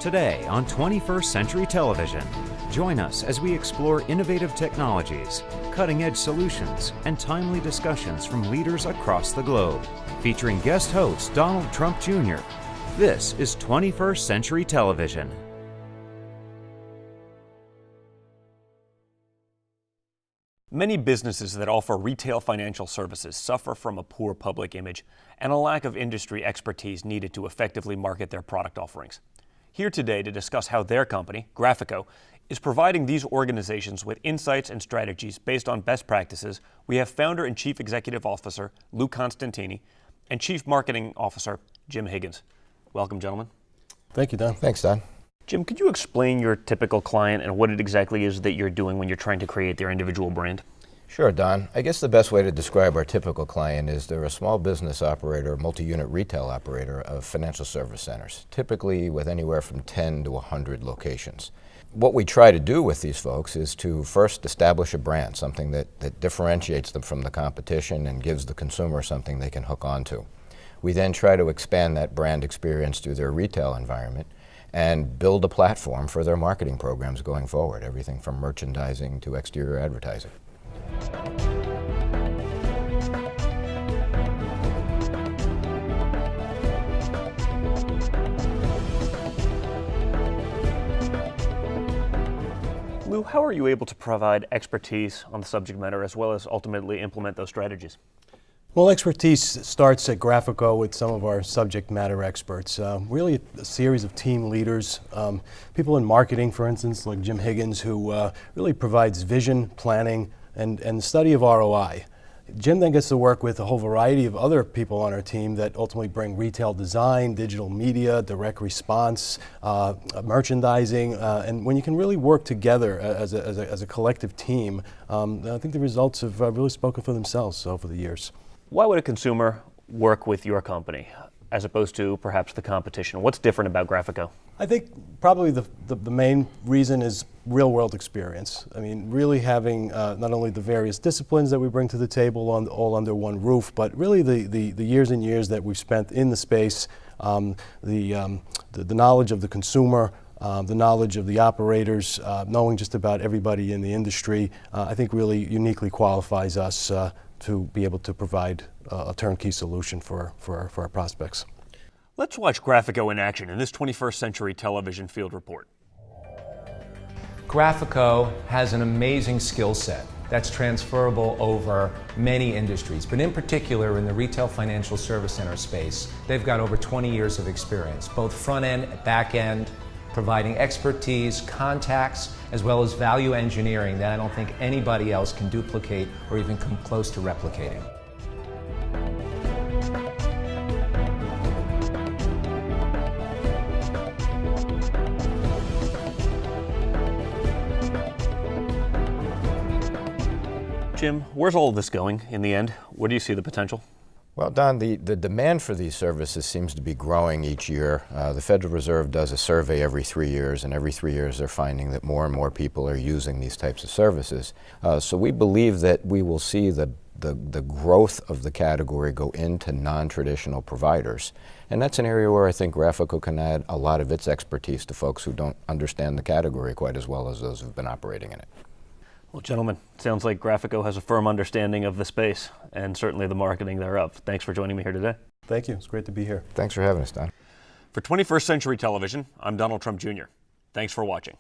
Today on 21st Century Television, join us as we explore innovative technologies, cutting-edge solutions, and timely discussions from leaders across the globe. Featuring guest host Donald Trump Jr. This is 21st Century Television. Many businesses that offer retail financial services suffer from a poor public image and a lack of industry expertise needed to effectively market their product offerings. Here today to discuss how their company, Grafico, is providing these organizations with insights and strategies based on best practices, we have founder and chief executive officer Lou Costantini and chief marketing officer Jim Higgins. Welcome, gentlemen. Thank you, Don. Thanks, Don. Jim, could you explain your typical client and what it exactly is that you're doing when you're trying to create their individual brand? Sure, Don. I guess the best way to describe our typical client is they're a small business operator, multi-unit retail operator of financial service centers, typically with anywhere from 10 to 100 locations. What we try to do with these folks is to first establish a brand, something that differentiates them from the competition and gives the consumer something they can hook onto. We then try to expand that brand experience to their retail environment and build a platform for their marketing programs going forward, everything from merchandising to exterior advertising. Lou, how are you able to provide expertise on the subject matter as well as ultimately implement those strategies? Well, expertise starts at Grafico with some of our subject matter experts. Really a series of team leaders, people in marketing, for instance, like Jim Higgins, who really provides vision, planning, and the study of ROI. Jim then gets to work with a whole variety of other people on our team that ultimately bring retail design, digital media, direct response, merchandising, and when you can really work together as a collective team, I think the results have really spoken for themselves over the years. Why would a consumer work with your company as opposed to perhaps the competition? What's different about Grafico? I think probably the main reason is real-world experience. I mean, really having not only the various disciplines that we bring to the table all under one roof, but really the years and years that we've spent in the space, the knowledge of the consumer, the knowledge of the operators, knowing just about everybody in the industry, I think really uniquely qualifies us to be able to provide a turnkey solution for our prospects. Let's watch Grafico in action in this 21st Century Television Field Report. Grafico has an amazing skill set that's transferable over many industries, but in particular in the retail financial service center space, they've got over 20 years of experience, both front end, back end, providing expertise, contacts, as well as value engineering that I don't think anybody else can duplicate or even come close to replicating. Jim, where's all of this going in the end? Where do you see the potential? Well, Don, the demand for these services seems to be growing each year. The Federal Reserve does a survey every 3 years, and every 3 years they're finding that more and more people are using these types of services. So we believe that we will see the growth of the category go into non-traditional providers. And that's an area where I think Grafico can add a lot of its expertise to folks who don't understand the category quite as well as those who've been operating in it. Well, gentlemen, sounds like Grafico has a firm understanding of the space and certainly the marketing thereof. Thanks for joining me here today. Thank you. It's great to be here. Thanks for having us, Don. For 21st Century Television, I'm Donald Trump Jr. Thanks for watching.